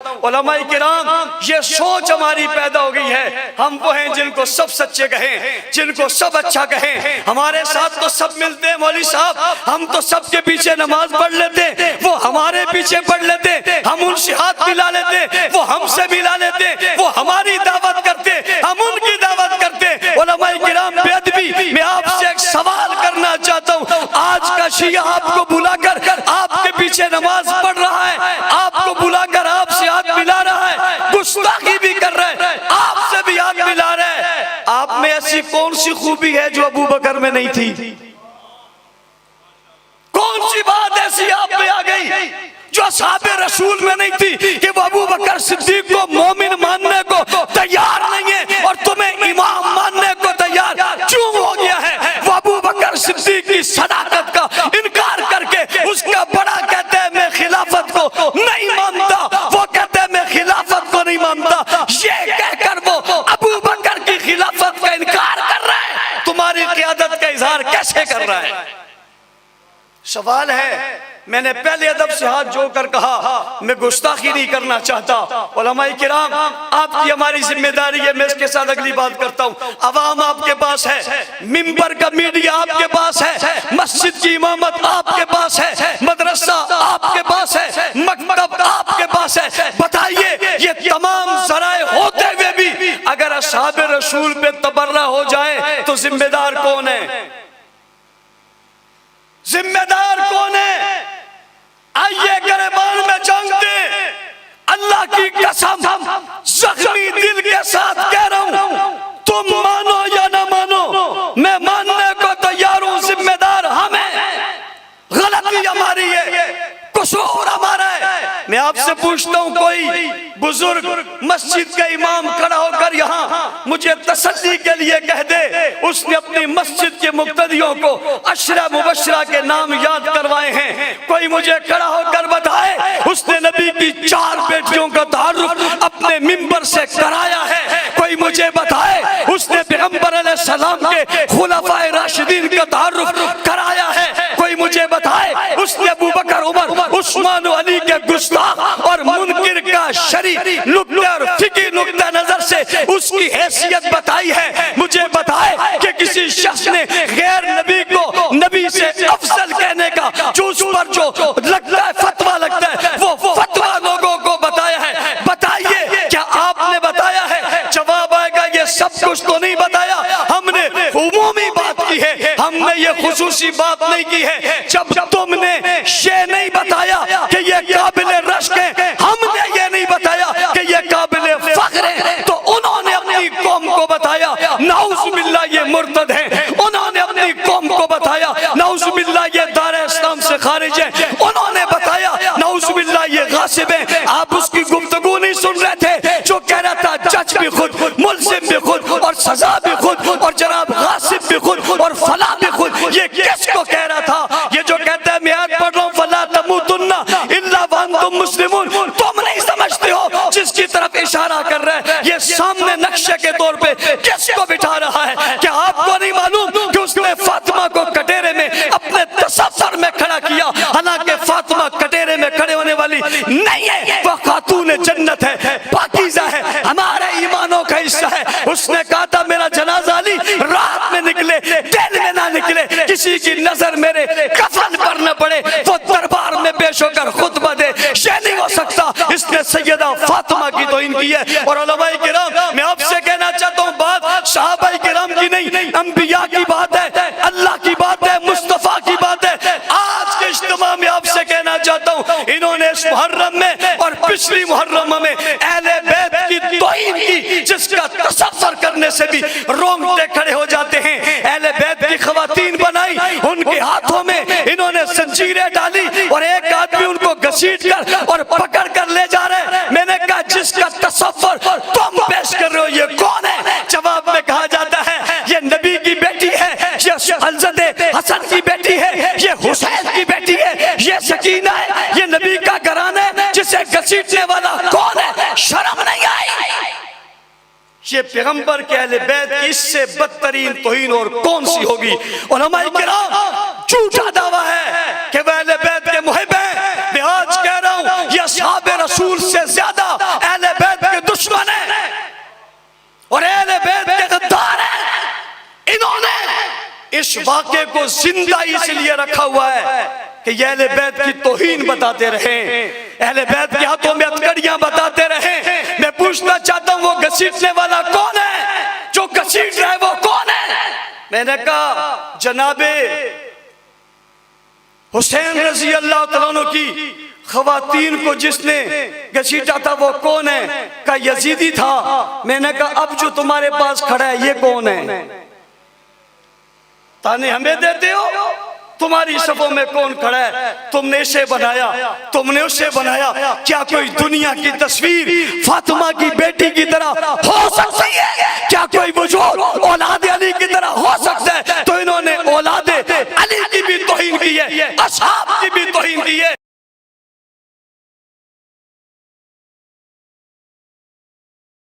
علماء کرام یہ سوچ ہماری پیدا ہو گئی ہے، ہم وہ ہیں جن کو سب سچے کہیں، جن کو سب اچھا کہیں، ہمارے ساتھ تو سب ملتے ہیں مولوی صاحب، ہم تو سب کے پیچھے نماز پڑھ لیتے ہیں، وہ ہمارے پیچھے پڑھ لیتے ہیں، ہم ان سے ہاتھ ملا لیتے ہیں، وہ ہم سے ملا لیتے ہیں، وہ ہماری دعوت کرتے ہیں، ہم ان کی دعوت کرتے ہیں۔ علماء کرام بے ادبی، میں آپ سے ایک سوال کرنا چاہتا ہوں، آج کا شیعہ آپ کو بلا کر آپ کے پیچھے نماز پڑھ رہا ہے، آپ کو بلا کر آپ سے ہاتھ ملا رہا ہے، گستاخی بھی کر رہا ہے، آپ سے بھی ہاتھ ملا رہا ہے، آپ میں ایسی کون سی خوبی ہے جو ابو بکر میں نہیں تھی؟ کون سی بات ایسی آپ میں آ گئی جو اصحاب رسول میں نہیں تھی کہ وہ ابو بکر صدیق کو مومن ماننے کو تیار نہیں ہے اور تمہیں امام ماننے کو تیار کیوں ہو گیا ہے؟ وہ ابو بکر صدیق کی صداقت کا انکار کر کے اس کا بڑا کہتے ہیں میں خلافت کو نہیں مانتا، وہ کہتے ہیں میں خلافت کو نہیں مانتا، یہ کہہ کر وہ ابو بکر کی خلافت کا انکار کر رہا ہے، تمہاری قیادت کا اظہار کیسے کر رہا ہے؟ سوال ہے، میں نے پہلے ادب سے ہاتھ جوڑ کر کہا میں گستاخی نہیں کرنا چاہتا۔ علماء کرام آپ کی ہماری ذمہ داری ہے، میں اس کے ساتھ اگلی بات کرتا ہوں، عوام آپ کے پاس ہے، منبر کا میڈیا آپ کے پاس ہے، مسجد کی امامت آپ کے پاس ہے، مدرسہ آپ کے پاس ہے، مکتب آپ کے پاس ہے، بتائیے یہ تمام ذرائع ہوتے ہوئے بھی اگر اصحاب رسول پہ تبرہ ہو جائے تو ذمہ دار کون ہے؟ ذمہ دار کون ہے؟ آئیے گریبان میں جنگ دے، اللہ کی قسم زخمی دل کے ساتھ کہہ رہا ہوں، تم مانو یا نہ مانو میں ماننے کو تیار ہوں، ذمہ دار ہم ہیں، غلطی ہماری ہے، قصور ہمارا ہے۔ میں آپ سے پوچھتا ہوں کوئی بزرگ مسجد کا امام کھڑا ہو کر یہاں مجھے تسلی کے لیے کہہ دے اس نے اپنی مسجد کے مقتدیوں کو عشرہ مبشرہ کے نام یاد کروائے ہیں، کوئی مجھے کھڑا ہو کر بتائے اس نے نبی کی 4 بیٹیوں کا تعارف اپنے منبر سے کرایا ہے، کوئی مجھے بتائے اس نے پیغمبر علیہ السلام کے خلفائے راشدین کا تعارف کرایا ہے، کوئی مجھے بتائے اس نے ابو بکر عمر عثمان و علی کے گستاخ اور منکر کا شریع نقطہ اور فقہی نقطہ نظر سے اس کی حیثیت بتائی ہے، مجھے بتائے کہ کسی شخص نے غیر نبی کو نبی سے افضل کہنے کا جو اس پر جو لگتا ہے فتویٰ لگتا ہے وہ فتویٰ لوگوں کو بتایا ہے، بتائیے کیا آپ نے بتایا ہے؟ جواب آئے گا یہ سب کچھ تو نہیں بتایا، ہم نے عمومی بات کی ہے، ہم نے یہ خصوصی بات نہیں کی ہے، جب تم نے یہ نہیں بتایا کہ یہ قابل رشک ہے، ہم نے یہ نہیں بتایا کہ یہ قابل فخر ہے، تو انہوں نے اپنی قوم کو بتایا نعوذ باللہ یہ مرتد ہیں، انہوں نے اپنی قوم کو بتایا نعوذ باللہ یہ دار اسلام سے خارج ہیں، انہوں نے بتایا نعوذ باللہ یہ غاصب ہیں، آپ اس کی گفتگو نہیں سن رہے تھے جو کہہ رہا تھا جج بھی خود، ملزم بھی خود اور سزا بھی خود اور جناب غاصب بھی خود اور فلاں بھی خود، یہ کس کو کہہ رہا تھا؟ یہ جو کہتا ہے میں آیت پڑھ رہا ہوں فَلَا تَمُوتُنَّ إِلَّا وَأَنْتُمْ مُسْلِمُونَ، تم نہیں سمجھتے ہو جس کی طرف اشارہ کر رہے ہیں، یہ سامنے نقشے کے طور پہ کس کو بٹھا رہا ہے؟ کیا آپ کو نہیں معلوم کہ اس نے فاطمہ کو کٹیرے میں اپنے تصور میں کھڑا کیا، حالانکہ فاطمہ کٹیرے میں کھڑے ہونے والی نہیں ہے، وہ خاتون جنت ہے، پاکیزہ ہے، ہمارے ایمانوں کا حصہ ہے، اس نے کہا تھا میرا جنازہ علی رات میں نکلے دن میں نہ نکلے، کسی کی نظر میرے کفن پر نہ پڑے، وہ دربار میں پیش ہو کر خطبہ دے، یہ نہیں ہو سکتا، اس نے سیدہ فاطمہ کی توہین کی ہے۔ اور علماء کرام میں آپ سے کہنا چاہتا ہوں بات صحابہ کرام کی نہیں، انبیاء کی بات ہے، اللہ کی بات ہے، مصطفیٰ کی بات ہے۔ آج کے اجتماع میں آپ سے کہنا چاہتا ہوں انہوں نے اس محرم میں اور پچھلی محرم میں اہل بیت کی توہین کی جس کا تصور کرنے سے بھی رونگٹے کھڑے ہو جاتے ہیں، اہل بیت کی خواتین بنائی، ان کے ہاتھوں میں انہوں نے زنجیریں ڈالی اور ایک آدمی ان کو گھسیٹ کر اور پکڑ کر لے جا رہے، میں نے کہا جس کا تصور تم پیش کر رہے ہو یہ کون ہے؟ جواب میں کہا جاتا ہے یہ نبی کی بیٹی ہے، یہ حضرت حسن کی بیٹی ہے، یہ حسین کی بیٹی ہے، یہ سکینہ ہے، یہ نبی کا گھرانہ ہے، جسے گھسیٹنے والا کون ہے؟ شرم نہیں آئی؟ یہ پیغمبر کے اہل بیت کی اس سے بدترین توہین اور کون سی ہوگی؟ علماء کرام جھوٹا دعویٰ ہے کہ وہ اہل بیت کے محب ہیں، میں آج کہہ رہا ہوں یہ اصحاب رسول سے زیادہ اس واقعے کو زندہ اس لیے رکھا ہوا ہے کہ یہ اہل بیت کی توہین بتاتے رہیں، اہل بیت کے ہاتھوں میں ہتھکڑیاں بتاتے رہیں۔ میں پوچھنا چاہتا ہوں وہ گھسیٹنے والا کون ہے؟ جو گھسیٹ رہا ہے وہ کون ہے؟ میں نے کہا جناب حسین رضی اللہ تعالیٰ عنہ کی خواتین کو جس نے گھسیٹا تھا وہ کون ہے؟ کہا یزیدی تھا۔ میں نے کہا اب جو تمہارے پاس کھڑا ہے یہ کون ہے؟ تانے ہمیں دیتے ہو؟ تمہاری صفوں میں کون کھڑا ہے؟ تم نے اسے بنایا، تم نے اسے بنایا۔ کیا کوئی دنیا کی تصویر فاطمہ کی بیٹی کی طرح ہو سکتی ہے؟ کیا کوئی وجود اولاد علی کی طرح ہو سکتا ہے؟ تو انہوں نے اولاد علی کی بھی توہین کی ہے، اصحاب کی بھی توہین کی ہے۔